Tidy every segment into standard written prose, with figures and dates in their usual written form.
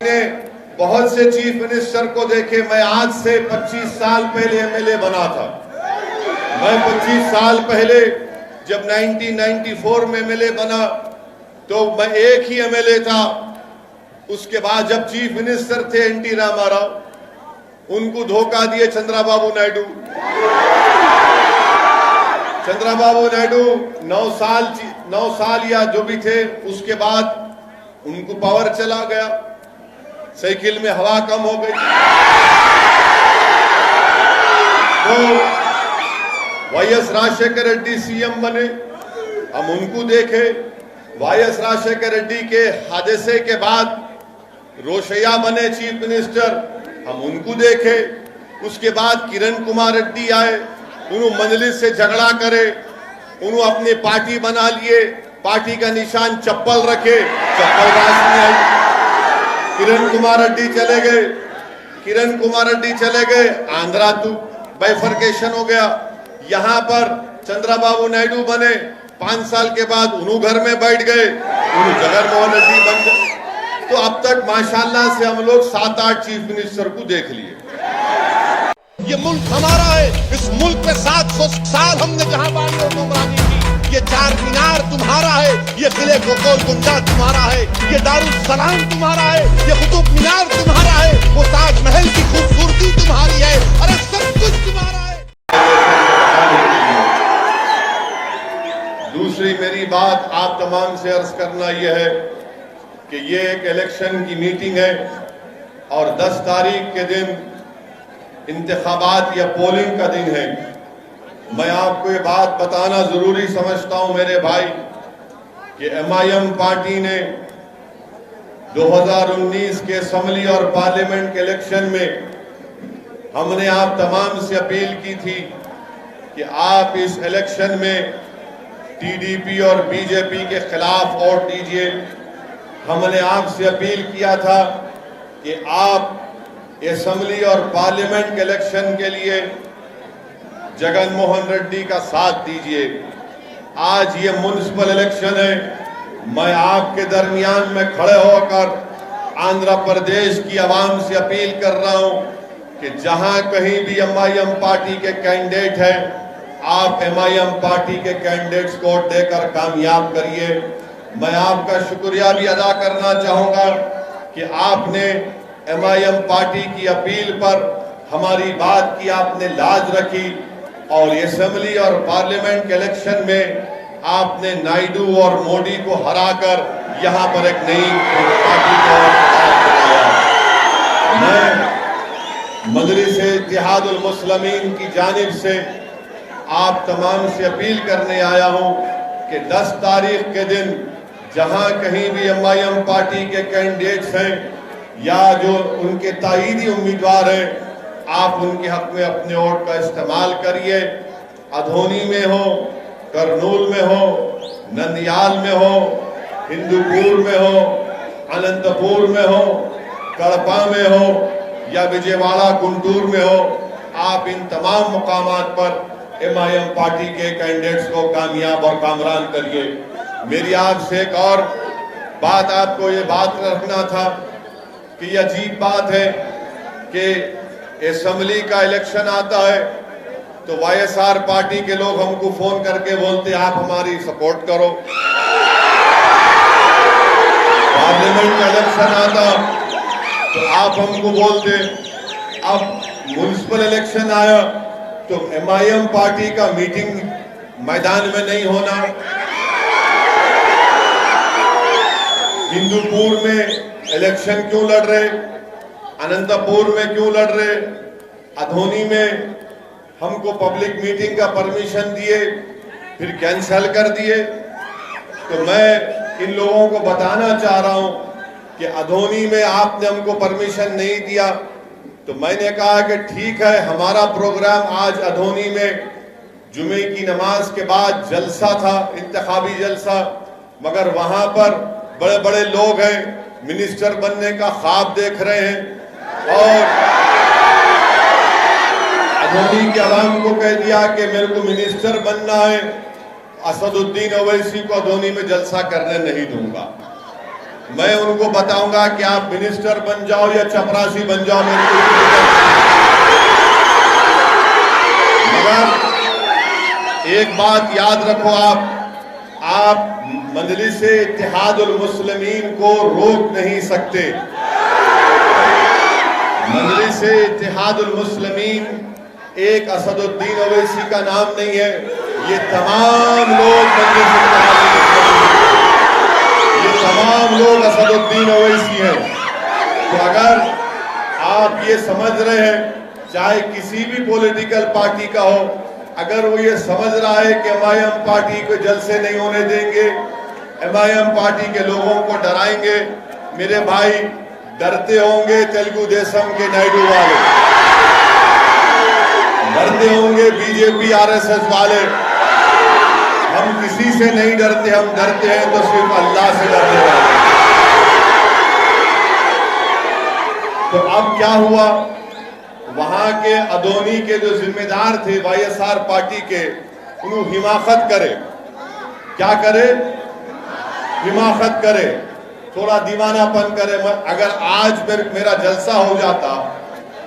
ने बहुत से चीफ मिनिस्टर को देखे। मैं आज से 25 साल पहले एमएलए बना था। मैं 25 साल पहले जब 1994 में एमएलए बना तो मैं एक ही एमएलए था। उसके बाद जब चीफ मिनिस्टर थे एनटी रामाराव, उनको धोखा दिए चंद्रबाबू नायडू। चंद्रबाबू नायडू 9 साल या जो भी थे, उसके बाद उनको पावर चला गया, साइकिल में हवा कम हो गई। तो वाईएस राजशेखर रेड्डी सीएम बने, हम उनको देखे। वाईएस राजशेखर रेड्डी के हादसे के बाद रोशैया बने चीफ मिनिस्टर, हम उनको देखे। उसके बाद किरण कुमार रेड्डी आए, उन्होंने मंजलिस से झगड़ा करे, उन्होंने अपनी पार्टी बना लिए, पार्टी का निशान चप्पल रखे, चप्पल राज में आई। किरण कुमार रेड्डी चले गए, आंध्रा तो बाइफर्केशन हो गया। यहां पर चंद्रबाबू नायडू बने, 5 साल के बाद उन्होंने घर में बैठ गए, उन्होंने जगनमोहन रेड्डी बन गए। तो अब तक माशाल्लाह से हम लोग 7-8 चीफ मिनिस्टर को देख लिए। ये मुल्क हमारा है, इस मुल्क में 700 साल हमने जहां बानी और हुक्मरानी की। ये चार मीनार तुम्हारा है, ये किले गोल गुंजा तुम्हारा है, ये दारुल सलाम तुम्हारा है, ये कुतुब मीनार तुम्हारा है, वो ताजमहल की खूबसूरती तुम्हारी है, अरे सब कुछ तुम्हारा है। दूसरी मेरी बात आप तमाम से अर्ज करना यह है कि ये एक इलेक्शन की मीटिंग है और 10 तारीख के दिन इंतखाबात या पोलिंग का दिन है। मैं आपको ये बात बताना जरूरी समझता हूं मेरे भाई कि एमआईएम पार्टी ने 2019 के असेंबली और पार्लियामेंट के इलेक्शन में हमने आप तमाम से अपील की थी कि आप इस इलेक्शन में टीडीपी और बीजेपी के खिलाफ वोट दीजिए। हमने आपसे अपील किया था कि आप असेंबली और पार्लियामेंट के इलेक्शन के लिए जगनमोहन रेड्डी का साथ दीजिए। आज ये म्युनिसिपल इलेक्शन है, मैं आपके दरमियान में खड़े होकर आंध्र प्रदेश की आवाम से अपील कर रहा हूं कि जहां कहीं भी एमआईएम पार्टी के कैंडिडेट हैं, आप एमआईएम पार्टी के कैंडिडेट्स को वोट देकर कामयाब करिए। मैं आपका शुक्रिया भी अदा करना चाहूंगा कि आपने एमआईएम पार्टी की अपील पर हमारी बात की आपने लाज रखी और असेंबली और पार्लियामेंट के इलेक्शन में आपने नायडू और मोदी को हराकर यहां पर एक नई पार्टी को बनाया। मैं मजलिस-ए-इत्तेहादुल मुस्लिमीन की जानिब से आप तमाम से अपील करने आया हूं कि 10 तारीख के दिन जहां कहीं भी एमआईएम पार्टी के कैंडिडेट्स हैं या जो उनके ताईदी उम्मीदवार हैं, आप उनके हक में अपने वोट का इस्तेमाल करिए। अधोनी में हो, करनूल में हो, नंदियाल में हो, हिंदूपुर में हो, अनंतपुर में हो, कड़पा में हो या विजयवाड़ा गुंटूर में हो, आप इन तमाम मुकामात पर एमआईएम पार्टी के कैंडिडेट्स को कामयाब और कामरान करिए। मेरी आपसे एक और बात, आपको ये बात रखना था कि यह अजीब बात है कि असेंबली का इलेक्शन आता है तो वाईएसआर पार्टी के लोग हमको फोन करके बोलते आप हमारी सपोर्ट करो। पार्लियामेंट का इलेक्शन आता तो आप हमको बोलते। अब म्युनिसिपल इलेक्शन आया तो एमआईएम पार्टी का मीटिंग मैदान में नहीं होना, हिंदूपुर में इलेक्शन क्यों लड़ रहे, अनंतपुर में क्यों लड़ रहे, अधोनी में हमको पब्लिक मीटिंग का परमिशन दिए फिर कैंसिल कर दिए। तो मैं इन लोगों को बताना चाह रहा हूं कि अधोनी में आपने हमको परमिशन नहीं दिया तो मैंने कहा कि ठीक है, हमारा प्रोग्राम आज अधोनी में जुमे की नमाज के बाद जलसा था, इंतखाबी जलसा, मगर वहां पर बड़े बड़े लोग हैं, मिनिस्टर बनने का ख्वाब देख रहे हैं और अधोनी के अवाम को कह दिया कि मेरे को मिनिस्टर बनना है, असदुद्दीन ओवैसी को अधोनी में जलसा करने नहीं दूंगा। मैं उनको बताऊंगा कि आप मिनिस्टर बन जाओ या चपरासी बन जाओ, मेरे को मगर एक बात याद रखो, आप मजलिस इत्तेहादुल मुस्लिमीन को रोक नहीं सकते। मजलिस इत्तेहादुल मुस्लिमीन एक असदुद्दीन ओवैसी का नाम नहीं है, ये तमाम लोग मजलिस इत्तेहादुल मुस्लिमीन, ये तमाम लोग असदुद्दीन ओवैसी हैं। तो अगर आप ये समझ रहे हैं, चाहे किसी भी पॉलिटिकल पार्टी का हो, अगर वो ये समझ रहा है कि MIM पार्टी को जलसे नहीं होने देंगे, MIM पार्टी के लोगों को डराएंगे, मेरे भाई डरते होंगे तेलुगु देशम के नायडू वाले, डरते होंगे BJP RSS वाले। हम किसी से नहीं डरते, हम डरते हैं तो सिर्फ अल्लाह से डरते हैं। तो अब क्या हुआ, वहां के अदोनी के जो जिम्मेदार थे YSR पार्टी के, उन्होंने हिमाकत करे, क्या करे, हिमाकत करे, थोड़ा दीवानापन करे। अगर आज मेरा जलसा हो जाता,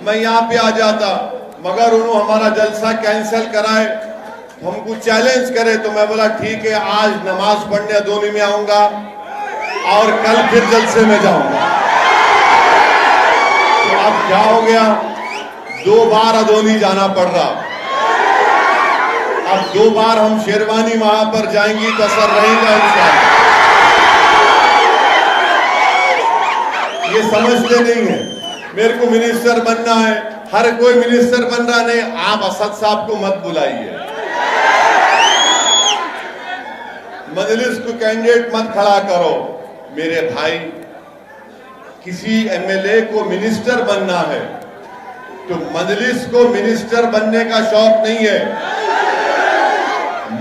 मैं यहाँ पे आ जाता, मगर उन्होंने हमारा जलसा कैंसिल कराए, हमको चैलेंज करे, तो मैं बोला ठीक है, आज नमाज पढ़ने अदोनी में आऊंगा और कल फिर जलसे में जाऊंगा। तो अब क्या हो गया, 2 बार अदोनी जाना पड़ रहा। अब 2 बार हम शेरवानी वहां पर जाएंगी तो असर रहेगा इंशाअल्लाह। ये समझते नहीं है, मेरे को मिनिस्टर बनना है, हर कोई मिनिस्टर बन रहा नहीं। आप असद साहब को मत बुलाइए, मजलिस को कैंडिडेट मत खड़ा करो। मेरे भाई, किसी MLA को मिनिस्टर बनना है तो मजलिस को मिनिस्टर बनने का शौक नहीं है,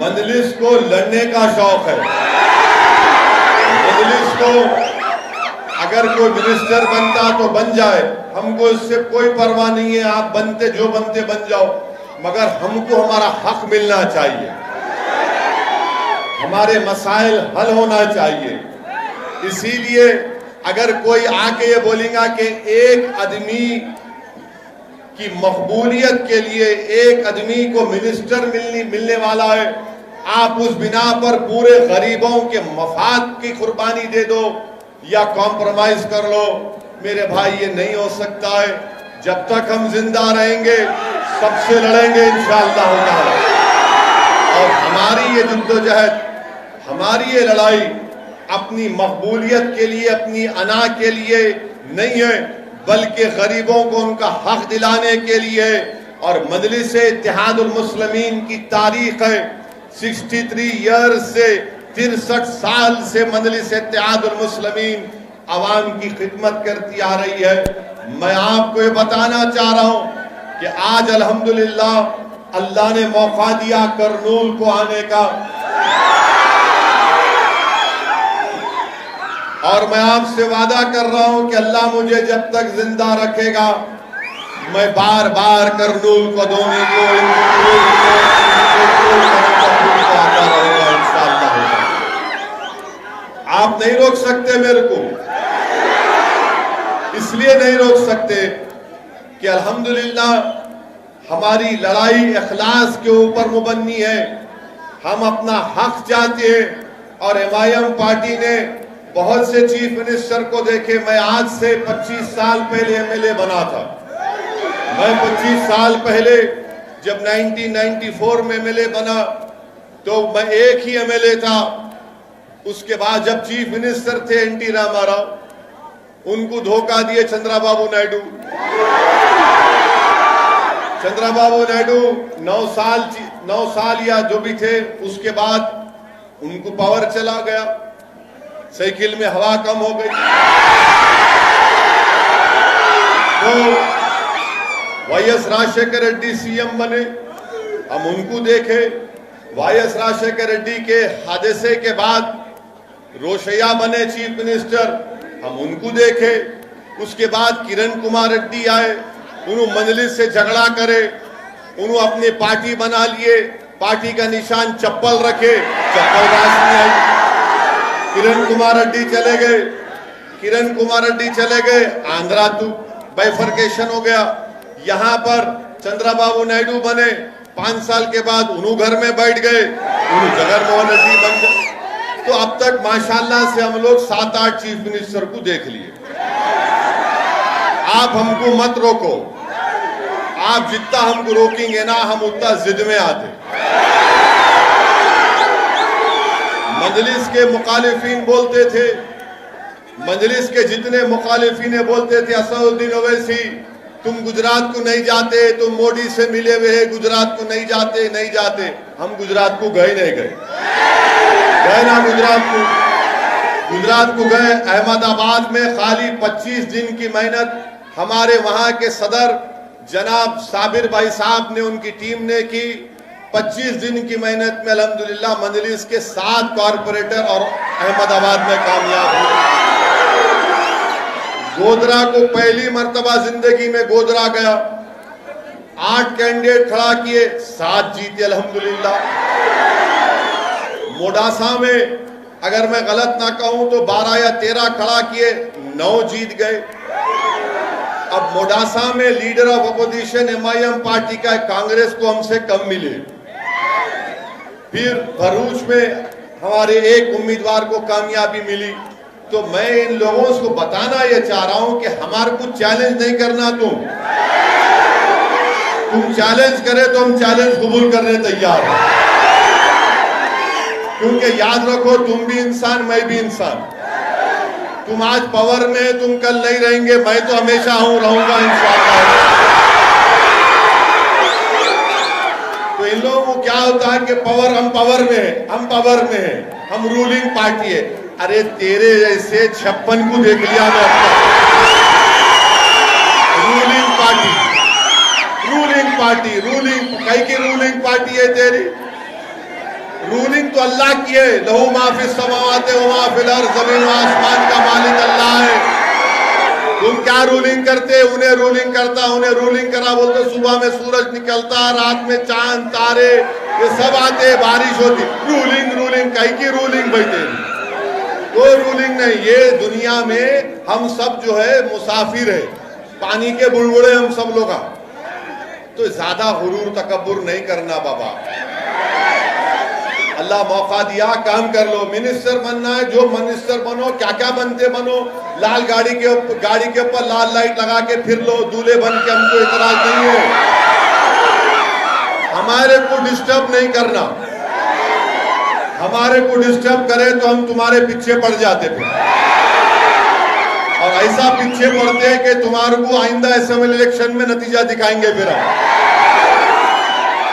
मजलिस को लड़ने का शौक है। मजलिस को अगर कोई मिनिस्टर बनता तो बन जाए, हमको इससे कोई परवाह नहीं है, आप बनते जो बनते बन जाओ, मगर हमको हमारा हक मिलना चाहिए, हमारे मसाइल हल होना चाहिए। इसीलिए अगर कोई आके ये बोलेगा कि एक आदमी की मकबूलियत के लिए एक आदमी को मिनिस्टर मिलने वाला है, आप उस बिना पर पूरे गरीबों के मफाद की कुर्बानी दे दो या कॉम्प्रोमाइज कर लो, मेरे भाई ये नहीं हो सकता है। जब तक हम जिंदा रहेंगे सबसे लड़ेंगे इंशाअल्लाह ताला। और हमारी ये जद्दोजहद, हमारी ये लड़ाई अपनी मकबूलियत के लिए, अपनी अना के लिए नहीं है, बल्कि गरीबों को उनका हक दिलाने के लिए। और मजलिस इत्तेहादुल मुस्लिमीन की तारीख है 63 ईयर्स से, 63 साल से मजलिस इत्तेहादुल मुस्लिमीन अवाम की खिदमत करती आ रही है। मैं आपको ये बताना चाह रहा हूं कि आज अल्हम्दुलिल्लाह अल्लाह ने मौका दिया करनूल को आने का, और मैं आपसे वादा कर रहा हूं कि अल्लाह मुझे जब तक जिंदा रखेगा, मैं बार बार करनूल को दोने को आता रहूंगा इंशाअल्लाह। आप नहीं रोक सकते मेरे को, इसलिए नहीं रोक सकते कि अल्हम्दुलिल्लाह हमारी लड़ाई इखलास के ऊपर मुबन्नी है। हम अपना हक चाहते हैं और MIM पार्टी ने बहुत से चीफ मिनिस्टर को देखे। मैं आज से 25 साल पहले MLA बना था। मैं 25 साल पहले जब 1994 में MLA बना तो मैं एक ही MLA था। उसके बाद जब चीफ मिनिस्टर थे NT रामाराव, उनको धोखा दिए चंद्रबाबू नायडू। चंद्रबाबू नायडू 9 साल या जो भी थे, उसके बाद उनको पावर चला गया, साइकिल में हवा कम हो गई। तो YS राजशेखर रेड्डी CM बने, हम उनको देखे। YS राजशेखर रेड्डी के हादसे के बाद रोशैया बने चीफ मिनिस्टर, हम उनको देखे। उसके बाद किरण कुमार रेड्डी आए, उन्होंने मजलिस से झगड़ा करे, उन्होंने अपनी पार्टी बना लिए, पार्टी का निशान चप्पल रखे, चप्पल राज नहीं आई। किरण कुमार रेड्डी चले गए, किरण कुमार रेड्डी चले गए, आंध्रा तो बाइफर्केशन हो गया। यहाँ पर चंद्रबाबू नायडू बने, 5 साल के बाद उन्हों घर में बैठ गए, उन्हों जगनमोहन रेड्डी बन गए। तो अब तक माशाल्लाह से हम लोग 7-8 चीफ मिनिस्टर को देख लिए। आप हमको मत रोको, आप जितना हमको रोकेंगे ना हम उतना जिद में आते। मजलिस के मुखालिफिन बोलते थे, मजलिस के जितने मुखालिफिन बोलते थे असदुद्दीन ओवैसी तुम गुजरात को नहीं जाते, तुम मोदी से मिले हुए हैं, गुजरात को नहीं जाते नहीं जाते। हम गुजरात को गए नहीं गए ना गुजरात को गए। अहमदाबाद में खाली 25 दिन की मेहनत हमारे वहां के सदर जनाब साबिर भाई साहब ने, उनकी टीम ने की। 25 दिन की मेहनत में अल्हम्दुलिल्लाह मजलिस के 7 कॉरपोरेटर और अहमदाबाद में कामयाब हुए। गोधरा को पहली मर्तबा जिंदगी में गोधरा गया, 8 कैंडिडेट खड़ा किए, 7 जीते अल्हम्दुलिल्लाह। मोडासा में अगर मैं गलत ना कहूं तो 12 या 13 खड़ा किए, 9 जीत गए। अब मोडासा में leader of opposition MIM party का कांग्रेस को हमसे कम मिले। फिर भरूच में हमारे एक उम्मीदवार को कामयाबी मिली। तो मैं इन लोगों को बताना ये चाह रहा हूं कि हमारे को चैलेंज नहीं करना। तुम चैलेंज करे तो हम चैलेंज कबूल करने तैयार हैं, क्योंकि याद रखो तुम भी इंसान मैं भी इंसान। तुम आज पावर में, तुम कल नहीं रहेंगे, मैं तो हमेशा रहूंगा इंशाअल्लाह। तो इन लोगों को क्या होता है कि हम पावर में हैं, हम रूलिंग पार्टी है। अरे तेरे जैसे 56 को देख लिया मैं अपना। रूलिंग कई की रूलिंग पार्टी है तेरी? रूलिंग तो अल्लाह की है। लहू माफिस समावाते व माफिल अर्ज़, ज़मीन व आसमान का मालिक अल्लाह है। तुम क्या रूलिंग करते? उन्हें रूलिंग करता, उन्हें रूलिंग करा बोलते। सुबह में सूरज निकलता, रात में चांद तारे ये सब आते, बारिश होती। रूलिंग कई की रूलिंग भाई तेरी? कोई रूलिंग नहीं। ये दुनिया में हम सब जो है मुसाफिर है, पानी के बुलबुले हम सब लोग। तो ज्यादा हुरूर तकब्बुर नहीं करना बाबा। अल्लाह मौका दिया, काम कर लो। मिनिस्टर बनना है, जो मिनिस्टर बनो, क्या बनते बनो। लाल गाड़ी के ऊपर लाल लाइट लगा के फिर लो, दूल्हे बन के, हमको इतराज नहीं है। हमारे को डिस्टर्ब नहीं करना। हमारे को डिस्टर्ब करे तो हम तुम्हारे पीछे पड़ जाते फिर, और ऐसा पीछे पड़ते हैं कि तुम्हारे को आइंदा असेंबली इलेक्शन में नतीजा दिखाएंगे फिर हम।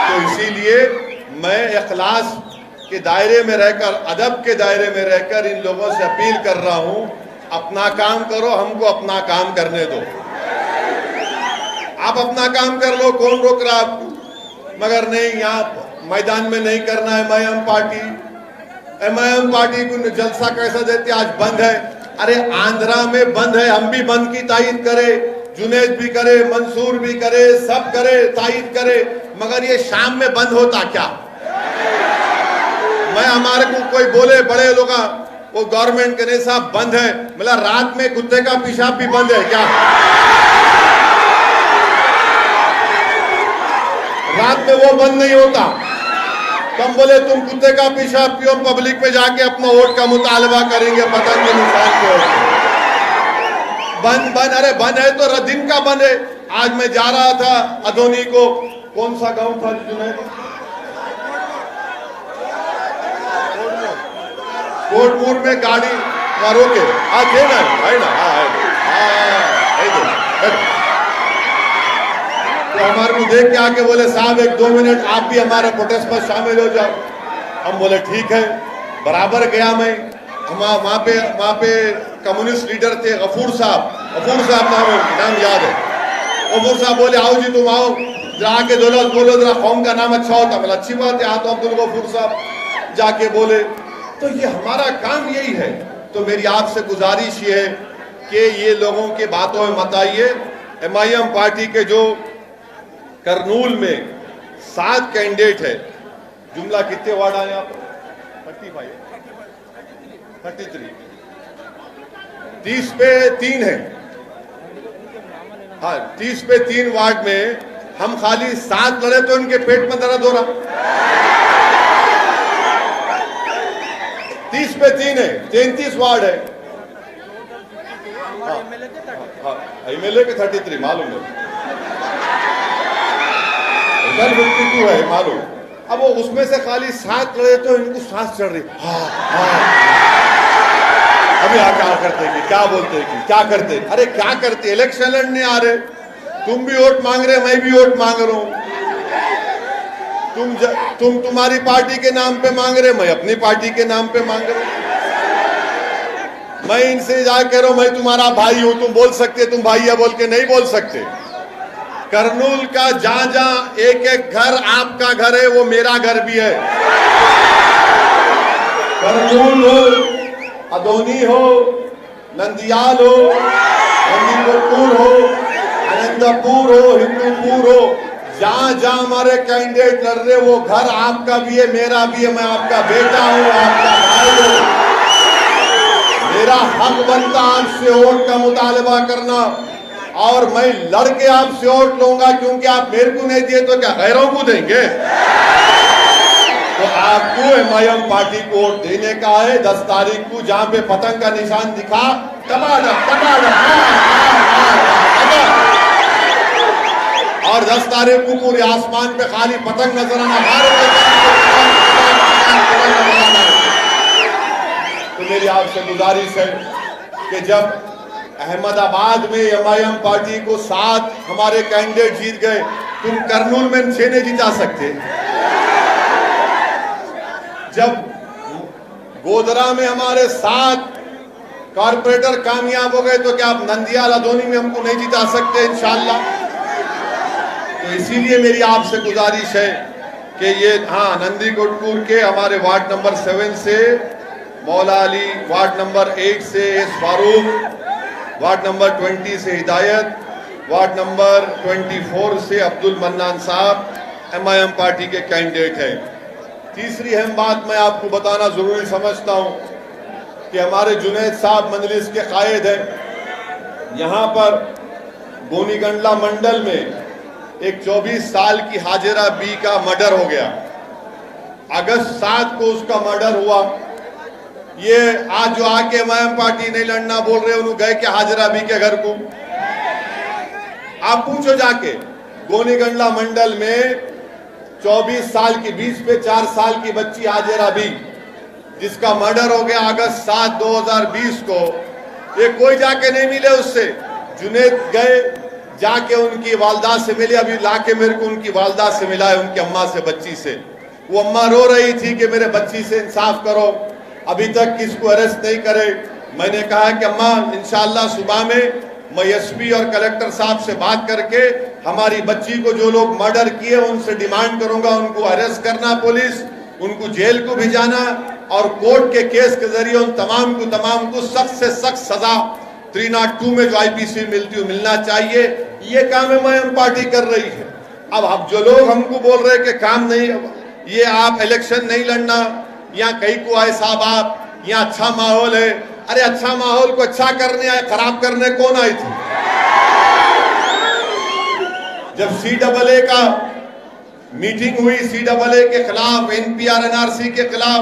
तो इसीलिए मैं इखलास के दायरे में रहकर, अदब के दायरे में रहकर इन लोगों से अपील कर रहा हूं, अपना काम करो, हमको अपना काम करने दो। आप अपना काम कर लो, कौन रोक रहा आपको? मगर नहीं, यहाँ मैदान में नहीं करना है। एमआईएम पार्टी को जलसा कैसा देते, आज बंद है। अरे आंध्रा में बंद है, हम भी बंद की तायीद करे, जुनेद भी करे, मंसूर भी करे, सब करे, तायीद करे। मगर ये शाम में बंद होता क्या? मैं हमारे को कोई बोले बड़े लोग, वो गवर्नमेंट के नहीं साहब बंद है, मतलब रात में कुत्ते का पेशाब भी बंद है क्या? रात में वो बंद नहीं होता। तुम बोले तुम कुत्ते का पेशाब पियो, पब्लिक में जाके अपना वोट का मुतालबा करेंगे पतंग के निशान पे। बंद अरे बंद है तो दिन का बंद है। आज मैं जा रहा था अदोनी को, कौन सा गांव था जुनैद? कोटपुर में गाड़ी रोके, थे ना, है ना? तो हमारे को देख के आके बोले साहब 1-2 मिनट आप भी हमारे प्रोटेस्ट में शामिल हो जाओ। हम बोले ठीक है। बराबर गया मैं, वहाँ पे कम्युनिस्ट लीडर थे गफूर साहब नाम याद है। गफूर साहब बोले आओ जी तुम आओ, जाके दौलत बोलो, जरा कौम का नाम अच्छा होता। बोला अच्छी बात है, आता अब्दुल गफूर साहब जाके बोले। तो ये हमारा काम यही है। तो मेरी आपसे गुजारिश ये है कि ये लोगों की बातों में मत आइए। एमआईएम पार्टी के जो करनूल में 7 कैंडिडेट है, जुमला कितने वार्ड आए आप? 35, 33। 30 पे 3 है। हाँ, 30 पे 3 वार्ड में हम खाली 7 लड़े तो इनके पेट में दर्द हो रहा। 30 पे 3 है, 33 वार्ड है। एमएलए के 33 मालूम है, 52 है मालूम। अब वो उसमें से खाली 7 लड़े तो इनको सांस चढ़ रही। अभी क्या करते कि क्या बोलते कि क्या करते, अरे क्या करते, इलेक्शन लड़ने आ रहे, तुम भी वोट मांग रहे, मैं भी वोट मांग रहा हूं। तुम तुम्हारी पार्टी के नाम पे मांग रहे, मैं अपनी पार्टी के नाम पे मांग रहा हूं। मैं इनसे जा कह रहा हूं मैं तुम्हारा भाई हूं, तुम बोल सकते, तुम भाई है बोल के नहीं बोल सकते। करनूल का जहां जहां एक एक घर आपका घर है, वो मेरा घर भी है। करनूल हो, अदोनी हो, नंदियाल हो, नंदीपुर हो, आनंदपुर हो, हिंदूपुर हो, जहां जहां हमारे कैंडिडेट लड़ रहे, वो घर आपका भी है, मेरा भी है। मैं आपका बेटा हूं, आपका भाई हूं। मेरा हक बनता आपसे वोट का मुतालबा करना, और मैं लड़के आपसे वोट लूंगा, क्योंकि आप मेरे को नहीं दिए तो क्या गैरों को देंगे? तो आपको एमआईएम पार्टी को वोट देने का है। 10 तारीख को जहां पे पतंग का निशान दिखा, और 10 तारीख को पूरे आसमान पे खाली पतंग नजर आना। तो मेरी आपसे गुजारिश है कि जब अहमदाबाद में एमआईएम पार्टी को 7 हमारे कैंडिडेट जीत गए, तुम करनूल में 6 नहीं जिता सकते। जब गोधरा में हमारे 7 कारपोरेटर कामयाब हो गए, तो क्या आप नंदियाल अदोनी में हमको नहीं जिता सकते इंशाअल्लाह? तो इसीलिए मेरी आपसे गुजारिश है कि ये नंदी कोटपुर के हमारे वार्ड नंबर 7 से मौला अली, वार्ड नंबर 8 से एस फारूक, वार्ड नंबर 20 से हिदायत, वार्ड नंबर 24 से अब्दुल मन्नान साहब एमआईएम पार्टी के कैंडिडेट हैं। तीसरी अहम बात मैं आपको बताना जरूरी समझता हूं कि हमारे जुनैद साहब मजलिस के कायद हैं। यहां पर गोनीगंडला मंडल में एक 24 साल की हाजिरा बी का मर्डर हो गया। अगस्त 7 को उसका मर्डर हुआ। ये आज जो आके एमआईएम पार्टी नहीं लड़ना बोल रहे, उन्होंने गए क्या हाजिरा बी के घर को? आप पूछो जाके। गोनीगंडला मंडल में 24 साल की 20 पे 4 साल की बच्ची हाजिरा बी, जिसका मर्डर हो गया अगस्त 7 2020 को, ये कोई जाके नहीं मिले उससे। जुनैद गए, जाके उनकी वालदा से मिले। अभी लाके मेरे को उनकी वालदा से मिला है, उनकी अम्मा से, बच्ची से। वो अम्मा रो रही थी कि मेरे बच्ची से इंसाफ करो, अभी तक किसको अरेस्ट नहीं करे। मैंने कहा कि अम्मा इंशाअल्लाह सुबह में मैं एसपी और कलेक्टर साहब से बात करके हमारी बच्ची को जो लोग मर्डर किए उनसे डिमांड करूंगा, उनको अरेस्ट करना, पुलिस उनको जेल को भिजाना, और कोर्ट के केस के जरिए उन तमाम को सख्त से सख्त सजा 302 में जो आईपीसी मिलती है मिलना चाहिए। ये काम एमआईएम पार्टी कर रही है। अब जो लोग हमको बोल रहे कि काम नहीं, ये आप इलेक्शन नहीं लड़ना, यहाँ कहीं को आए साहब आप, यहाँ अच्छा माहौल है। अरे अच्छा माहौल को अच्छा करने आए, खराब करने कौन आई थी? जब CAA का मीटिंग हुई, CAA के खिलाफ, NPR NRC के खिलाफ,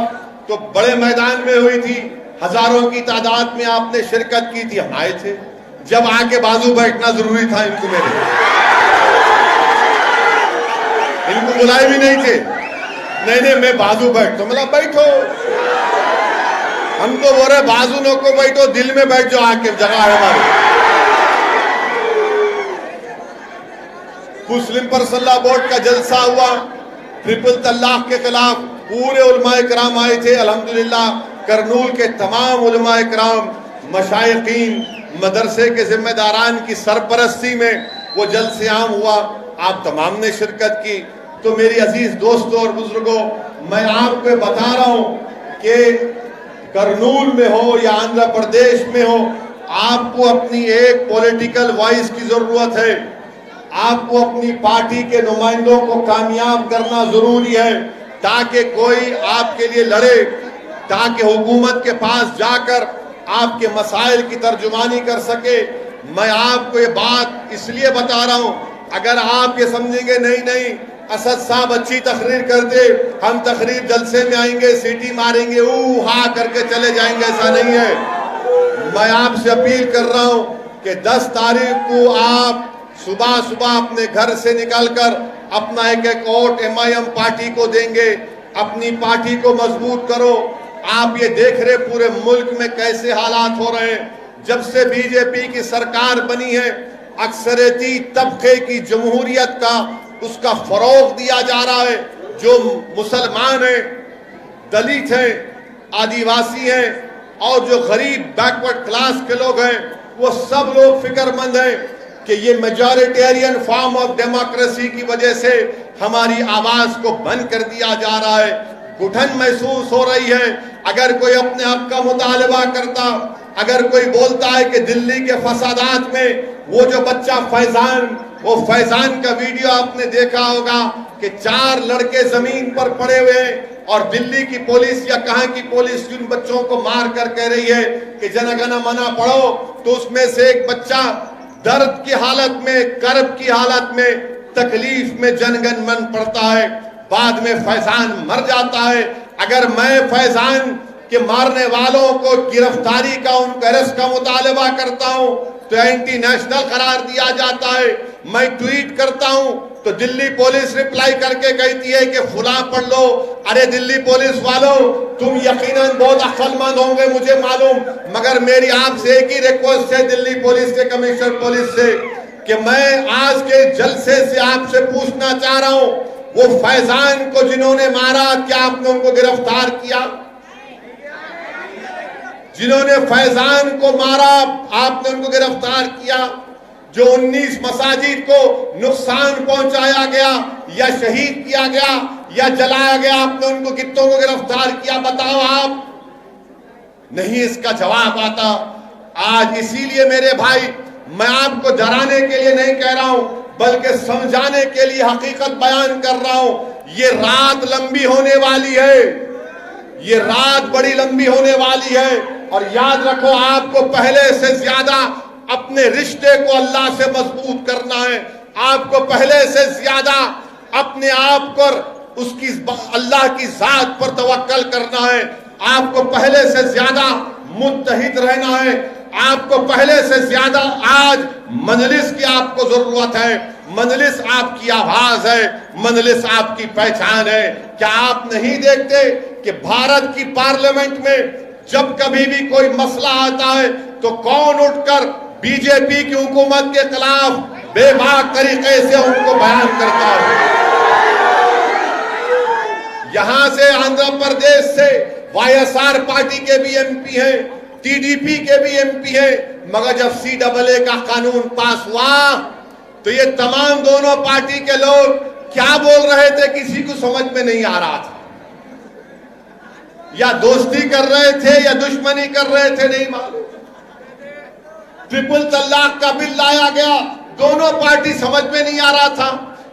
तो बड़े मैदान में हुई थी, हजारों की तादाद में आपने शिरकत की थी, हम आए थे। जब आके बाजू बैठना जरूरी था इनको, मेरे इनको बुलाए भी नहीं थे। नहीं मैं बाजू बैठ, तो मतलब बैठो, हम तो बोल रहे बाजू नो को बैठो, दिल में बैठ जाओ, आके जगह है हमारी। मुस्लिम पर्सनल बोर्ड का जलसा हुआ, ट्रिपल तलाक के खिलाफ पूरे उलमाए कराम आए थे। अल्हम्दुलिल्लाह करनूल के तमाम उलमाए कराम, मशाइखीन, मदरसे के जिम्मेदारान की सरपरस्ती में वो जलसे आम हुआ। आप तमाम ने शिरकत की। तो मेरी अजीज दोस्तों और बुजुर्गों, मैं आपको बता रहा हूं कि करनूल में हो या आंध्र प्रदेश में हो, आपको अपनी एक पॉलिटिकल वॉइस की जरूरत है। आपको अपनी पार्टी के नुमाइंदों को कामयाब करना जरूरी है, ताकि कोई आपके लिए लड़े, ताकि हुकूमत के पास जाकर आपके मसाइल की तर्जुमानी कर सके। मैं आपको ये बात इसलिए बता रहा हूं, अगर आप ये समझेंगे नहीं नहीं असद साहब अच्छी तकरीर करते, हम तकरीर जलसे में आएंगे, सीटी मारेंगे, हा करके चले जाएंगे, ऐसा नहीं है। मैं आपसे अपील कर रहा हूं कि 10 तारीख को आप सुबह सुबह अपने घर से निकलकर अपना एक एक वोट MIM पार्टी को देंगे। अपनी पार्टी को मजबूत करो। आप ये देख रहे पूरे मुल्क में कैसे हालात हो रहे हैं। जब से बीजेपी की सरकार बनी है, अक्सरियती तबके की जमहूरियत का उसका फरोग दिया जा रहा है। जो मुसलमान हैं, दलित हैं, आदिवासी हैं और जो गरीब बैकवर्ड क्लास के लोग हैं, वो सब लोग फिक्रमंद हैं कि ये मेजॉरिटेरियन फॉर्म ऑफ डेमोक्रेसी की वजह से हमारी आवाज को बंद कर दिया जा रहा है। घुटन महसूस हो रही है। अगर कोई अपने हक का मुतालबा करता, अगर कोई बोलता है कि दिल्ली के फसादात में वो जो बच्चा फैजान, वो फैजान का वीडियो आपने देखा होगा कि 4 लड़के जमीन पर पड़े हुए हैं और दिल्ली की पुलिस या कहां की पुलिस उन बच्चों को मार कर कह रही है कि जनगण मना पढ़ो, तो उसमें से एक बच्चा दर्द की हालत में, कर्ब की हालत में, तकलीफ में जनगण मन पड़ता है, बाद में फैजान मर जाता है। अगर मैं फैजान के मारने वालों को गिरफ्तारी का, उनके अरेस्ट का मुतालबा करता हूं तो एंटी नेशनल करार दिया जाता है। मैं ट्वीट करता हूं तो दिल्ली पुलिस रिप्लाई करके कहती है कि फुला पढ़ लो। अरे दिल्ली पुलिस वालों, तुम यकीनन बहुत अक्लमंद होंगे मुझे मालूम, मगर मेरी आपसे एक ही रिक्वेस्ट है दिल्ली पुलिस के कमिश्नर पुलिस से कि मैं आज के जलसे से आपसे पूछना चाह रहा हूं, वो फैजान को जिन्होंने मारा, क्या आपने उनको गिरफ्तार किया? जिन्होंने फैजान को मारा, आपने उनको गिरफ्तार किया? जो 19 मसाजिद को नुकसान पहुंचाया गया या शहीद किया गया या जलाया गया, आपने उनको कितनों को गिरफ्तार किया? बताओ आप। नहीं इसका जवाब आता। आज इसीलिए मेरे भाई, मैं आपको डराने के लिए नहीं कह रहा हूं, बल्कि समझाने के लिए हकीकत बयान कर रहा हूं। ये रात लंबी होने वाली है, ये रात बड़ी लंबी होने वाली है। और याद रखो, आपको पहले से ज्यादा अपने रिश्ते को अल्लाह से मजबूत करना है। आपको पहले से ज्यादा अपने आप पर, उसकी अल्लाह की जात पर तवक्कल करना है। आपको पहले से ज्यादा मुत्तहिद रहना है। आपको पहले से ज्यादा आज मजलिस की आपको जरूरत है। मजलिस आपकी आवाज है, मजलिस आपकी पहचान है। क्या आप नहीं देखते कि भारत की पार्लियामेंट में जब कभी भी कोई मसला आता है तो कौन उठकर बीजेपी की हुकूमत के खिलाफ बेबाक तरीके से उनको बयान करता है? यहां से आंध्र प्रदेश से YSR पार्टी के भी MP हैं, TDP के भी MP हैं, मगर जब CAA का कानून पास हुआ तो ये तमाम दोनों पार्टी के लोग क्या बोल रहे थे किसी को समझ में नहीं आ रहा था। या दोस्ती कर रहे थे या दुश्मनी कर रहे थे, नहीं मालूम। ट्रिपल तलाक का बिल लाया गया, दोनों पार्टी समझ में नहीं आ रहा था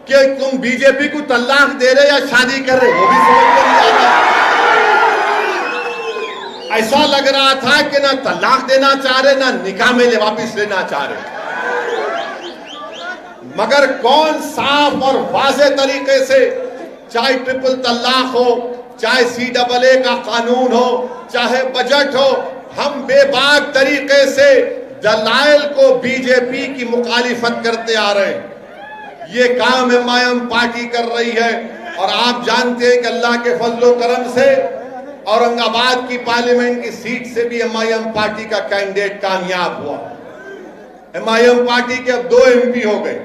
कि तुम बीजेपी को तलाक दे रहे या शादी कर रहे, वो भी समझ में नहीं आ रहा। ऐसा लग रहा था कि ना तलाक देना चाह रहे, ना निकाह में वापिस लेना चाह रहे। मगर कौन साफ और वाज़े तरीके से, चाहे ट्रिपल तलाक हो, चाहे CAA का कानून हो, चाहे बजट हो, हम बेबाक तरीके से दलाइल को बीजेपी की मुखालिफत करते आ रहे हैं। ये काम MIM पार्टी कर रही है। और आप जानते हैं कि अल्लाह के फजलो करम से औरंगाबाद की पार्लियामेंट की सीट से भी MIM पार्टी का कैंडिडेट कामयाब हुआ। MIM पार्टी के अब 2 MP हो गए,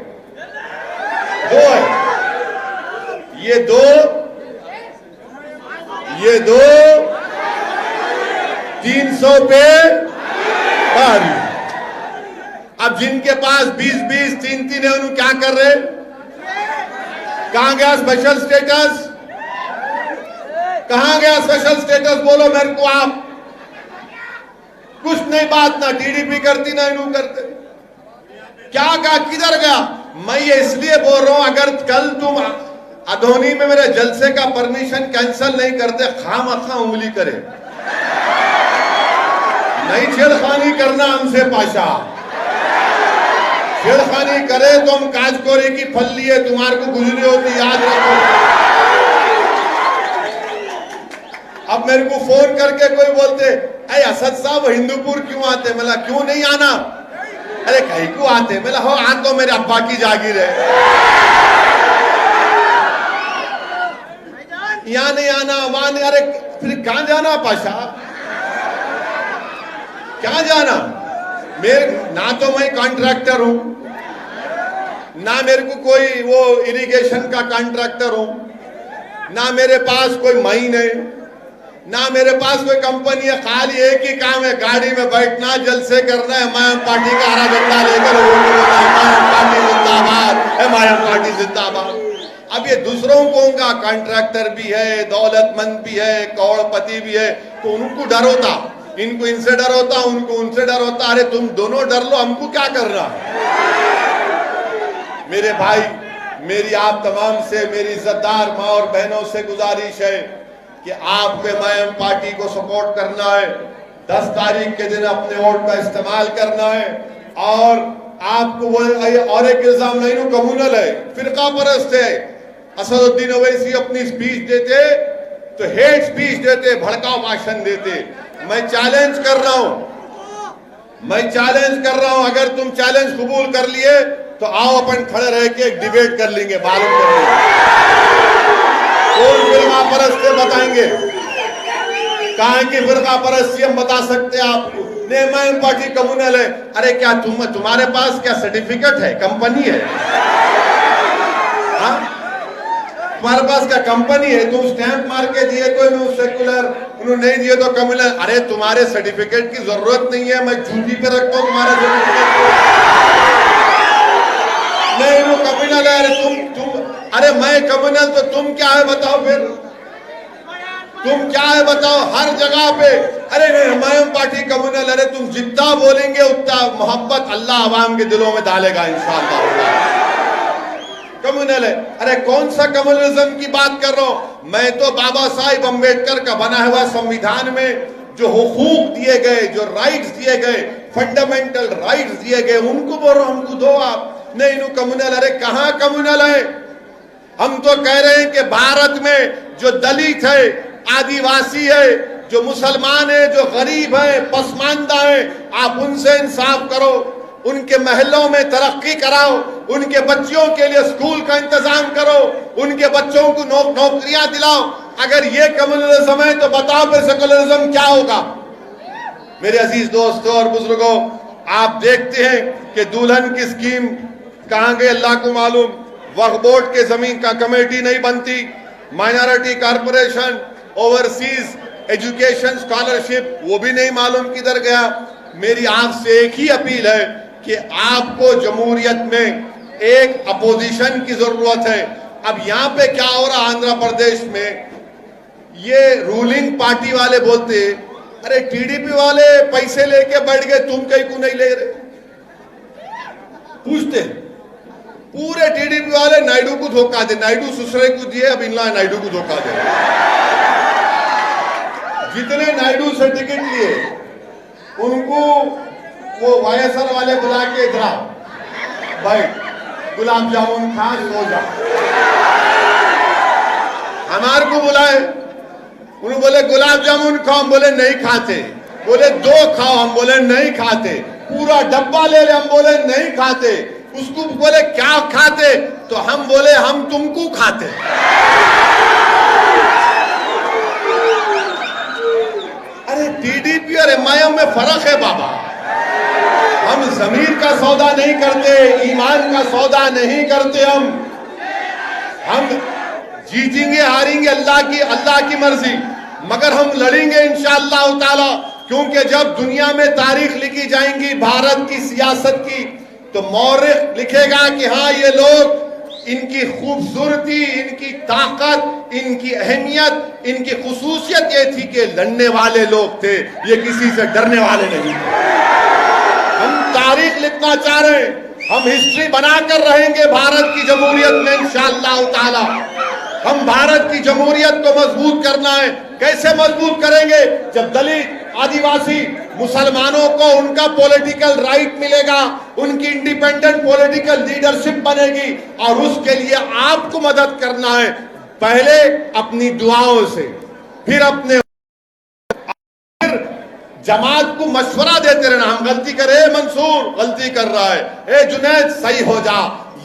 2 है। ये दो 300 पे पारी। अब जिनके पास 20-20, 3-3 है, उन्होंने क्या कर रहे? कहां गया स्पेशल स्टेटस? कहां गया स्पेशल स्टेटस? बोलो मेरे को आप। कुछ नहीं, बात ना TDP करती ना इन्हों करते। क्या कहा, किधर गया? मैं ये इसलिए बोल रहा हूं, अगर कल तुम अधोनी में मेरे जलसे का परमिशन कैंसिल नहीं करते, खामखा उंगली करे। नहीं छेड़खानी करना हमसे पाशा। छेड़खानी करे तो हम काजकोरी की फल्ली है, तुम्हारे को गुजरी होती, याद रखो। अब मेरे को फोन करके कोई बोलते, अरे असद साहब हिंदूपुर क्यों आते? मला क्यों नहीं आना? अरे कहीं को आते? मेरा हो आ तो मेरे अब्बा की जागीर है, यहाँ नहीं आना, वहां नहीं। अरे फिर कहां जाना पाशा? क्या जाना? मेरे ना तो मैं कॉन्ट्रैक्टर हूं, ना मेरे को कोई वो इरिगेशन का कॉन्ट्रैक्टर हूं, ना मेरे पास कोई माइन है, ना मेरे पास कोई कंपनी है। खाली एक ही काम है, गाड़ी में बैठना, जलसे करना, एमआईएम पार्टी का हरा झंडा लेकर एमआईएम पार्टी जिंदाबाद, एमआईएम पार्टी जिंदाबाद। अब ये दूसरों को उनका कॉन्ट्रैक्टर भी है, दौलतमंद भी है, करोड़पति भी है, तो उनको डर होता, इनको इनसे डर होता, उनको उनसे डर होता। अरे तुम दोनों डर लो, हमको क्या करना? मेरे भाई, मेरी आप तमाम से, मेरी इज्जतदार माँ और बहनों से गुजारिश है कि आपको एमआईएम पार्टी को सपोर्ट करना है। 10 तारीख के दिन अपने वोट का इस्तेमाल करना है। और आपको वो और एक इल्जाम नहीं, कम्युनल है, फिरका परस्त है। असदुद्दीन ओवैसी अपनी स्पीच देते तो हेट स्पीच देते, भड़काऊ भाषण देते। मैं चैलेंज कर रहा हूं, अगर तुम चैलेंज कबूल कर लिए तो आओ अपन खड़े रह के एक डिबेट कर लेंगे, मालूम कर लेंगे कौन फिरका परस्त है, बताएंगे। कहां की फिरका परस्ती हम बता सकते हैं आपको। एमआईएम पार्टी कम्युनल है। अरे क्या तुम्हारे पास क्या सर्टिफिकेट है? कंपनी है? हाँ, तुम्हारे पास क्या कंपनी है? तुम स्टैंप मार के दिए तो सेकुलर, उन्होंने नहीं दिए तो कम्युनल। अरे तुम्हारे सर्टिफिकेट की जरूरत नहीं है, मैं जूती पे रखता हूं तुम्हारे सर्टिफिकेट। नहीं वो कम्युनल है। अरे तुम अरे मैं कम्युनल तो तुम क्या है बताओ? फिर तुम क्या है बताओ? हर जगह पे अरे एमआईएम पार्टी कम्युनल। अरे तुम जितना बोलेंगे उतना मोहब्बत अल्लाह अवाम के दिलों में डालेगा इंशाअल्लाह। कम्युनल है। अरे कौन सा कम्युनलिज्म की बात कर रहा हूं मैं? तो बाबा साहिब अम्बेडकर का बना हुआ संविधान में जो हुकूक दिए गए, जो राइट्स दिए गए, फंडामेंटल राइट्स दिए गए, उनको बोल रहा हूं हमको दो आप। नहीं नो कम्युनल। अरे कहां कम्युनल है? हम तो कह रहे हैं कि भारत में जो दलित है, आदिवासी है, जो मुसलमान है, जो गरीब है, पसमानदा है, आप उनसे इंसाफ करो, उनके महलों में तरक्की कराओ, उनके बच्चों के लिए स्कूल का इंतजाम करो, उनके बच्चों को नौकरियां दिलाओ। अगर ये कम्युनलिज्म है तो बताओ फिर सेकुलरिज्म क्या होगा? मेरे अजीज दोस्तों और बुजुर्गों, आप देखते हैं कि दुल्हन की स्कीम कहां गई अल्लाह को मालूम। वक्फ बोर्ड के जमीन का कमेटी नहीं बनती, minority corporation, overseas education scholarship वो भी नहीं मालूम किधर गया। मेरी आपसे एक ही अपील है कि आपको जमहूरियत में एक अपोजिशन की जरूरत है। अब यहां पे क्या हो रहा आंध्र प्रदेश में, ये रूलिंग पार्टी वाले बोलते अरे टीडीपी वाले पैसे लेके बैठ गए, तुम कहीं को नहीं ले रहे। पूछते पूरे टीडीपी वाले नायडू को धोखा दे, नायडू सुसरे को दिए, अब इनला नायडू को धोखा दे। जितने नायडू से टिकट लिए उनको वो वाईएसआर वाले बुला के इधर भाई गुलाब जामुन खा सो जा। हमारे को बुलाए, उन्होंने बोले गुलाब जामुन खाओ, हम बोले नहीं खाते। बोले 2 खाओ, हम बोले नहीं खाते। पूरा डब्बा ले ले, हम बोले नहीं खाते। उसको बोले क्या खाते, तो हम बोले हम तुमको खाते। अरे टीडीपी और एमआईएम में फर्क है बाबा। हम जमीर का सौदा नहीं करते, ईमान का सौदा नहीं करते। हम जीतेंगे हारेंगे अल्लाह की मर्जी, मगर हम लड़ेंगे इंशाअल्लाह ताला। क्योंकि जब दुनिया में तारीख लिखी जाएंगी भारत की सियासत की, तो मौरिख लिखेगा कि हाँ ये लोग, इनकी खूबसूरती, इनकी ताकत, इनकी अहमियत, इनकी खुसूसियत ये थी कि लड़ने वाले लोग थे, ये किसी से डरने वाले नहीं थे। हम तारीख लिखना चाह रहे हैं, हम हिस्ट्री बनाकर रहेंगे भारत की जमहूरियत में इंशाअल्लाह ताला। हम भारत की जमहूरियत को मजबूत करना है। कैसे मजबूत करेंगे? जब दलित, आदिवासी, मुसलमानों को उनका पॉलिटिकल राइट मिलेगा, उनकी इंडिपेंडेंट पॉलिटिकल लीडरशिप बनेगी। और उसके लिए आपको मदद करना है, पहले अपनी दुआओं से, फिर अपने जमात को मशवरा देते रहना। हम गलती करे, मंसूर गलती कर रहा है, ए जुनैद सही हो जा,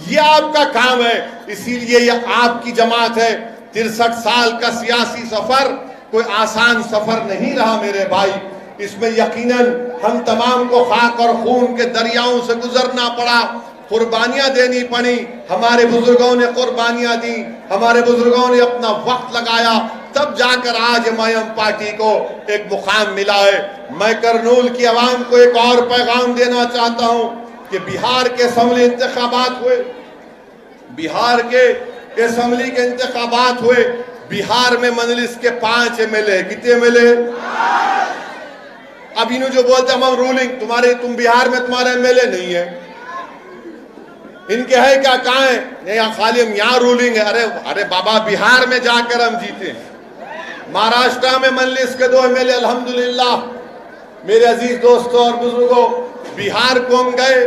ये आपका काम है। इसीलिए ये आपकी जमात है। 63 साल का सियासी सफर कोई आसान सफर नहीं रहा मेरे भाई। इसमें यकीनन हम तमाम को खाक और खून के दरियाओं से गुजरना पड़ा, कुर्बानियां देनी पड़ी। हमारे बुजुर्गों ने कुर्बानियां दी, हमारे बुजुर्गों ने अपना वक्त लगाया, तब जाकर आज एमआईएम पार्टी को एक मुकाम मिला है। मैं करनूल की आवाम को एक और पैगाम देना चाहता हूं कि बिहार के असेंबली इंतखाबात हुए, बिहार के असेंबली के इंतखाबात हुए। बिहार में मजलिस के 5 एमएलए, कितने एमएलए? अब इन्हों जो बोलते हम रूलिंग, तुम बिहार में तुम्हारा एमएलए नहीं है, इनके है क्या, कहां है? नहीं, खाली हम यहां रूलिंग है। अरे बाबा, बिहार में जाकर हम जीते। महाराष्ट्र में मजलिस के 2 एमएलए अल्हम्दुलिल्लाह। मेरे अजीज दोस्तों और बुजुर्गों, बिहार को हम गए,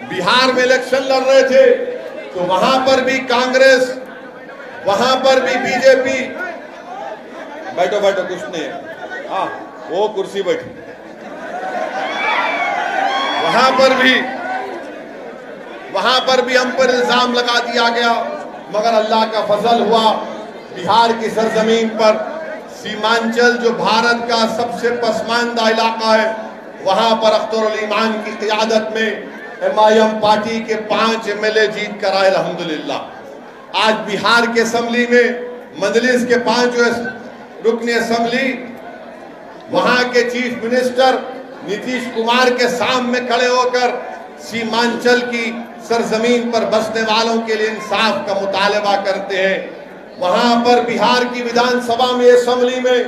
बिहार में इलेक्शन लड़ रहे थे तो वहां पर भी कांग्रेस, वहां पर भी बीजेपी। बैठो बैठो, कुछ नहीं है, हाँ वो कुर्सी बैठी। वहां पर भी हम पर इल्जाम लगा दिया गया, मगर अल्लाह का फजल हुआ। बिहार की सरजमीन पर सीमांचल, जो भारत का सबसे पसमानदा इलाका है, वहां पर अख्तरुल ईमान की क़ियादत में एमआईएम पार्टी के 5 एमएलए जीत कर आए अल्हम्दुलिल्लाह। आज बिहार के असेंबली में मजलिस के 5 रुकनी असेंबली, वहां के चीफ मिनिस्टर नीतीश कुमार के सामने खड़े होकर सीमांचल की सरजमीन पर बसने वालों के लिए इंसाफ का मुतालबा करते हैं। वहां पर बिहार की विधानसभा में, असेंबली में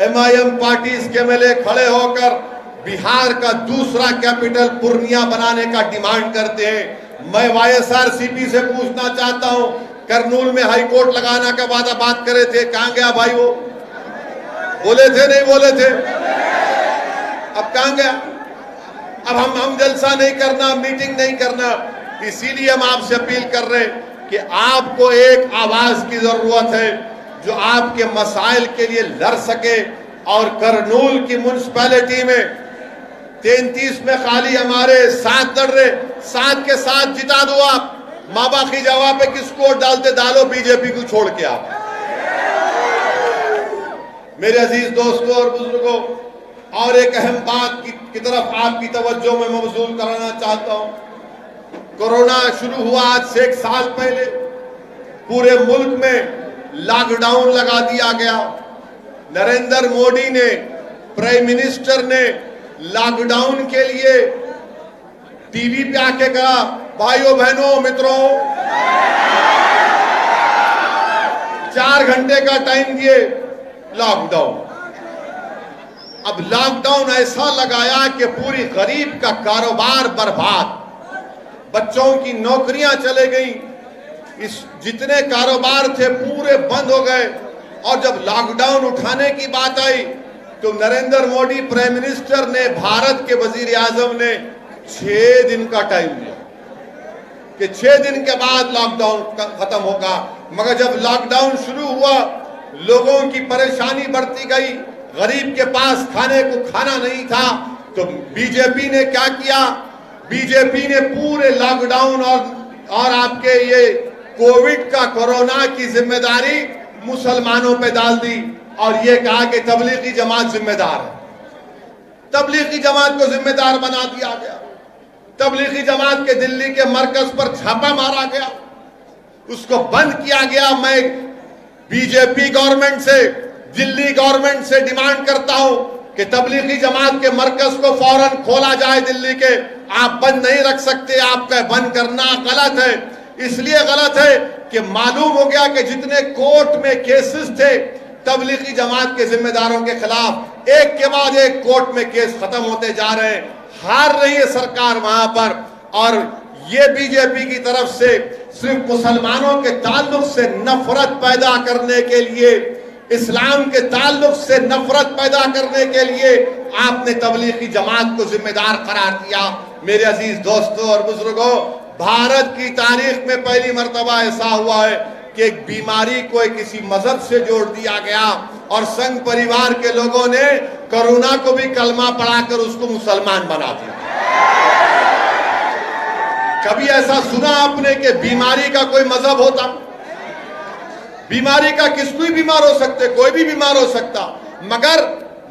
एमआईएम पार्टी के एमएलए खड़े होकर बिहार का दूसरा कैपिटल पूर्णिया बनाने का डिमांड करते हैं। मैं वाईएसआरसीपी से पूछना चाहता हूं, करनूल में हाई कोर्ट लगाने का वादा बात करे थे, कहां गया भाई? वो बोले थे, नहीं बोले थे? अब कहां गया? अब हम जलसा नहीं करना, मीटिंग नहीं करना। इसीलिए हम आपसे अपील कर रहे हैं कि आपको एक आवाज की जरूरत है जो आपके मसाइल के लिए लड़ सके। और करनूल की म्युनिसिपैलिटी में 33 में खाली हमारे 7 लड़ रहे, 7 के 7 जिता दो आप। माँ बाप की जवाब पे किसको वोट डालते, डालो बीजेपी को छोड़ के आप। मेरे अजीज दोस्तों और बुजुर्गों, और एक अहम बात की तरफ आपकी तवज्जो में मबसूल कराना चाहता हूं। कोरोना शुरू हुआ आज से 1 साल पहले, पूरे मुल्क में लॉकडाउन लगा दिया गया। नरेंद्र मोदी ने, प्राइम मिनिस्टर ने लॉकडाउन के लिए टीवी पे आके कहा, भाइयों बहनों मित्रों 4 घंटे का टाइम दिए लॉकडाउन। अब लॉकडाउन ऐसा लगाया कि पूरी गरीब का कारोबार बर्बाद, बच्चों की नौकरियां चले गई, इस जितने कारोबार थे पूरे बंद हो गए। और जब लॉकडाउन उठाने की बात आई तो नरेंद्र मोदी प्राइम मिनिस्टर ने, भारत के वजीर आजम ने 6 दिन का टाइम दिया कि 6 दिन के बाद लॉकडाउन खत्म होगा। मगर जब लॉकडाउन शुरू हुआ, लोगों की परेशानी बढ़ती गई, गरीब के पास खाने को खाना नहीं था, तो बीजेपी ने क्या किया? बीजेपी ने पूरे लॉकडाउन और आपके ये कोविड का, कोरोना की जिम्मेदारी मुसलमानों पे डाल दी और ये कहा कि तबलीगी जमात जिम्मेदार है। तबलीगी जमात को जिम्मेदार बना दिया गया। तबलीगी जमात के दिल्ली के मरकज पर छापा मारा गया, उसको बंद किया गया। मैं बीजेपी गवर्नमेंट से, दिल्ली गवर्नमेंट से डिमांड करता हूं कि तबलीगी जमात के मरकज को फौरन खोला जाए दिल्ली के। आप बंद नहीं रख सकते, आपका बंद करना गलत है। इसलिए गलत है कि मालूम हो गया कि जितने कोर्ट में केसेस थे तबलीगी जमात के जिम्मेदारों के खिलाफ, एक के बाद एक कोर्ट में केस खत्म होते जा रहे हैं। हार रही है सरकार वहां पर। और ये बीजेपी की तरफ से सिर्फ मुसलमानों के ताल्लुक से नफरत पैदा करने के लिए, इस्लाम के ताल्लुक से नफरत पैदा करने के लिए आपने तबलीगी जमात को जिम्मेदार करार दिया। मेरे अजीज दोस्तों और बुजुर्गों, भारत की तारीख में पहली मर्तबा ऐसा हुआ है कि एक बीमारी को किसी मजहब से जोड़ दिया गया और संघ परिवार के लोगों ने कोरोना को भी कलमा पढ़ाकर उसको मुसलमान बना दिया। कभी ऐसा सुना आपने कि बीमारी का कोई मजहब होता? बीमारी का किसको भी बीमार हो सकते, कोई भी बीमार हो सकता, मगर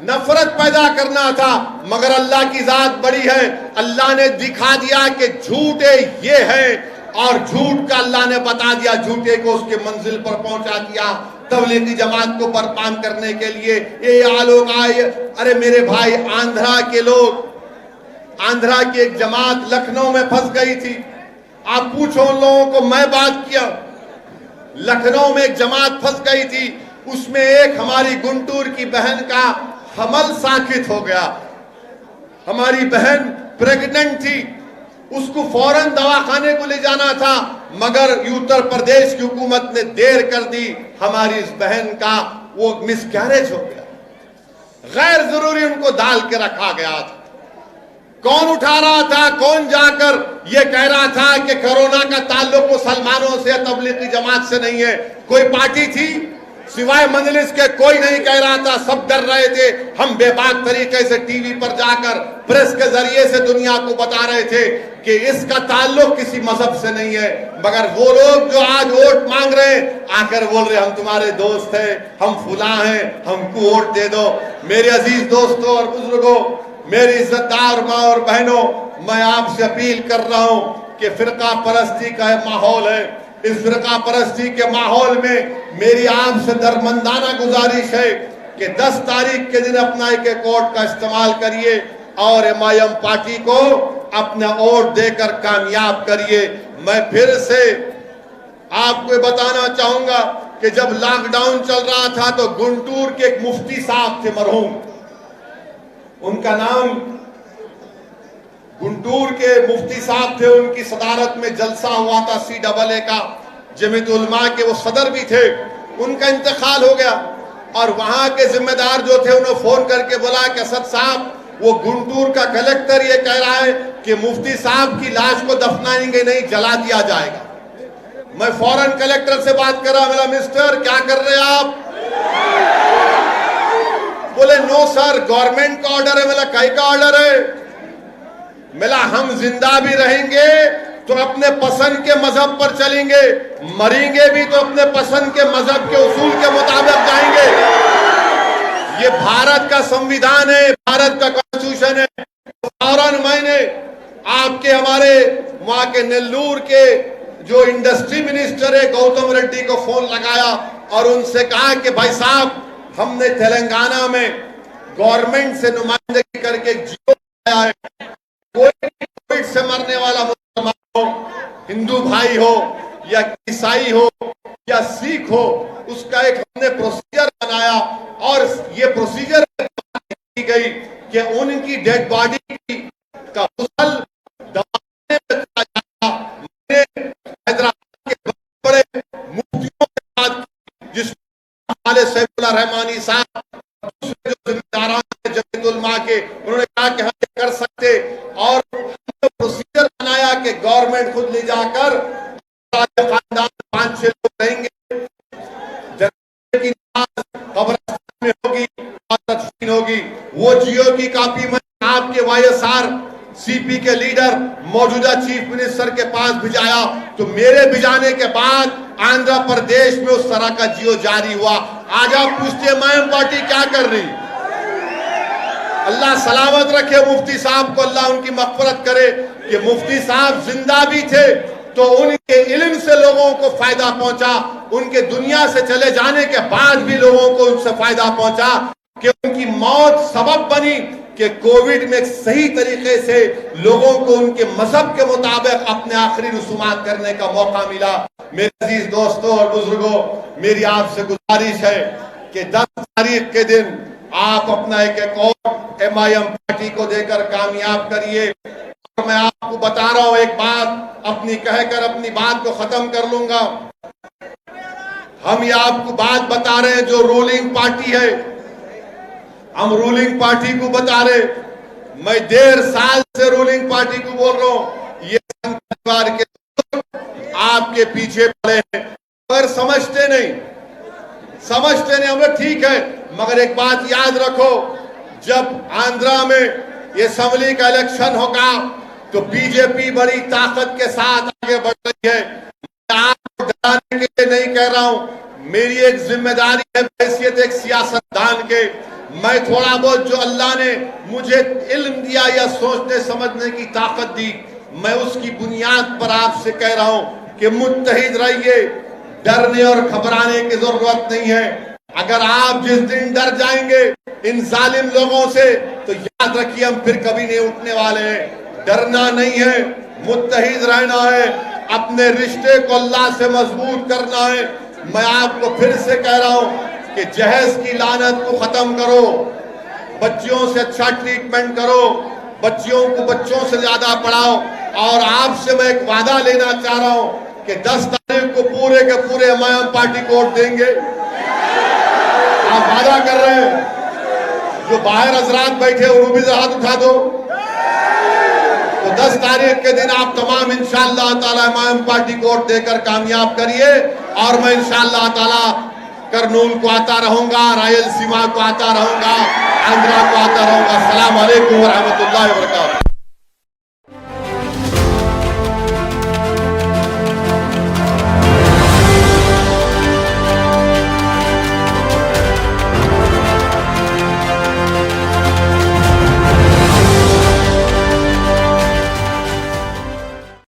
नफरत पैदा करना था। मगर अल्लाह की जात बड़ी है, अल्लाह ने दिखा दिया कि झूठे ये हैं और झूठ का अल्लाह ने बता दिया, झूठे को उसके मंजिल पर पहुंचा दिया। तबलीगी जमात को बरपान करने के लिए ये लोग आए। अरे मेरे भाई, आंध्रा के लोग, आंध्रा की एक जमात लखनऊ में फंस गई थी। आप पूछो उन लोगों को, मैं बात किया, लखनऊ में एक जमात फंस गई थी, उसमें एक हमारी गुंटूर की बहन का हमल साकित हो गया। हमारी बहन प्रेग्नेंट थी, उसको फौरन दवाखाने को ले जाना था, मगर उत्तर प्रदेश की हुकूमत ने देर कर दी। हमारी इस बहन का वो मिसकैरेज हो गया, गैर जरूरी उनको डाल के रखा गया था। कौन उठा रहा था, कौन जाकर ये कह रहा था कि कोरोना का ताल्लुक मुसलमानों से, तबलीगी जमात से नहीं है? कोई पार्टी थी सिवाय मजलिस के? कोई नहीं कह रहा था, सब डर रहे थे। हम बेबाक तरीके से टीवी पर जाकर प्रेस के जरिए से दुनिया को बता रहे थे कि इसका ताल्लुक किसी मजहब से नहीं है। मगर वो लोग जो आज वोट मांग रहे हैं, आकर बोल रहे हम तुम्हारे दोस्त हैं, हम फुला हैं, हमको वोट दे दो। मेरे अजीज दोस्तों और बुजुर्गों, मेरी इज्जतदार माँ और बहनों, मैं आपसे अपील कर रहा हूं कि फिरका परस्ती का माहौल है। इस फिरका परस्ती के माहौल में मेरी आपसे दरमंदाना गुजारिश है कि 10 तारीख के दिन अपना एक वोट का इस्तेमाल करिए और MIM पार्टी को अपना वोट देकर कामयाब करिए। मैं फिर से आपको बताना चाहूंगा कि जब लॉकडाउन चल रहा था तो गुंटूर के एक मुफ्ती साहब थे, मरहूम, उनका नाम गुंटूर के मुफ्ती साहब थे, उनकी सदारत में जलसा हुआ था CAA का, जमीयत उलमा के वो सदर भी थे। उनका इंतकाल हो गया और वहां के जिम्मेदार जो थे उन्होंने फोन करके बोला कि असद साहब, वो गुंटूर का कलेक्टर ये कह रहा है कि मुफ्ती साहब की लाश को दफनाएंगे नहीं, जला दिया जाएगा। मैं फौरन कलेक्टर से बात कर रहा, मेरा मिस्टर क्या कर रहे हैं आप? बोले नो सर, गवर्नमेंट का ऑर्डर है। मेरा कई का ऑर्डर है? मिला हम जिंदा भी रहेंगे तो अपने पसंद के मजहब पर चलेंगे, मरेंगे भी तो अपने पसंद के मजहब के उसूल के मुताबिक जाएंगे। ये भारत का संविधान है, भारत का कॉन्स्टिट्यूशन है। फौरन मैंने आपके हमारे वहां के नेल्लूर के जो इंडस्ट्री मिनिस्टर है गौतम रेड्डी को फोन लगाया और उनसे कहा कि भाई साहब, हमने तेलंगाना में गवर्नमेंट से नुमाइंदगी करके जियो आया है, कोई कोविड से मरने वाला मुसलमान हो, हिंदू भाई हो या ईसाई हो या सिख हो, उसका एक हमने प्रोसीजर बनाया और ये प्रोसीजर की गई कि उनकी डेड बॉडी का गुसल दबाने में किया जाएगा। मैंने हैदराबाद के बड़े मुफ्तियों के साथ, जिसमें सैफुल्लाह रहमानी साहब, दूसरे जो जिम्मेदार जमीयत उलमा के, उन्होंने कहा कि हम ये कर सकते और प्रोसीजर बनाया कि गवर्नमेंट खुद ले जाकर खानदान 5-6 लोग रहेंगे, की कब्रिस्तान में होगी और तदफीन होगी। वो जियो की कॉपी में आपके YSR CP के लीडर मौजूदा चीफ मिनिस्टर के पास भिजाया, तो मेरे भिजाने के बाद आंध्र प्रदेश में उस तरह का जियो जारी हुआ। आज आप पूछते हैं MIM पार्टी क्या कर रही? अल्लाह सलामत रखे मुफ्ती साहब को, अल्लाह उनकी मग़फ़िरत करे कि मुफ्ती साहब जिंदा भी थे तो उनके इल्म से लोगों को फायदा पहुंचा, उनके दुनिया से चले जाने के बाद भी लोगों को उनसे फायदा पहुंचा कि उनकी मौत सबब बनी कि कोविड में सही तरीके से लोगों को उनके मजहब के मुताबिक अपने आखिरी रसूमात करने का मौका मिला। मेरे अजीज दोस्तों और बुजुर्गों, मेरी आपसे गुजारिश है कि 10 तारीख के दिन आप अपना एक और MIM पार्टी को देकर कामयाब करिए। और मैं आपको बता रहा हूं एक बात, अपनी कहकर अपनी बात को खत्म कर लूंगा। हम ये आपको बात बता रहे हैं, जो रूलिंग पार्टी है हम रूलिंग पार्टी को बता रहे, मैं 1.5 साल से रूलिंग पार्टी को बोल रहा हूं, ये संघ परिवार के आपके पीछे पड़े हैं, मगर समझते नहीं। हमें ठीक है, मगर एक बात याद रखो, जब आंध्रा में ये असेंबली का इलेक्शन होगा तो बीजेपी बड़ी ताकत के साथ आगे बढ़ रही है। मैं आपको डराने के लिए नहीं कह रहा हूं, मेरी एक जिम्मेदारी है हैसियत एक सियासतदान के। मैं थोड़ा बहुत जो अल्लाह ने मुझे इल्म दिया या सोचने समझने की ताकत दी, मैं उसकी बुनियाद पर आपसे कह रहा हूं कि मुत्तहिद रहिए, डरने और घबराने की जरूरत नहीं है। अगर आप जिस दिन डर जाएंगे इन जालिम लोगों से, तो याद रखिए हम फिर कभी नहीं उठने वाले हैं। डरना नहीं है, मुत्तहिद रहना है, अपने रिश्ते को अल्लाह से मजबूत करना है। मैं आपको फिर से कह रहा हूं कि जहेज की लानत को खत्म करो, बच्चियों से अच्छा ट्रीटमेंट करो, बच्चियों को बच्चों से ज्यादा पढ़ाओ। और आपसे मैं एक वादा लेना चाह रहा हूं कि 10 तारीख को पूरे के पूरे हम पार्टी को वोट देंगे। आप वादा कर रहे हैं? जो बाहर हजरात बैठे वो भी हाथ उठा दो। तो 10 तारीख के दिन आप तमाम इंशाअल्लाह ताला इमाम पार्टी को वोट देकर कामयाब करिए। और मैं इंशाअल्लाह ताला करनूल को आता रहूंगा, रायलसीमा को आता रहूंगा, आंध्रा को आता रहूंगा। अस्सलाम वालेकुम व रहमतुल्लाहि व बरकातहू।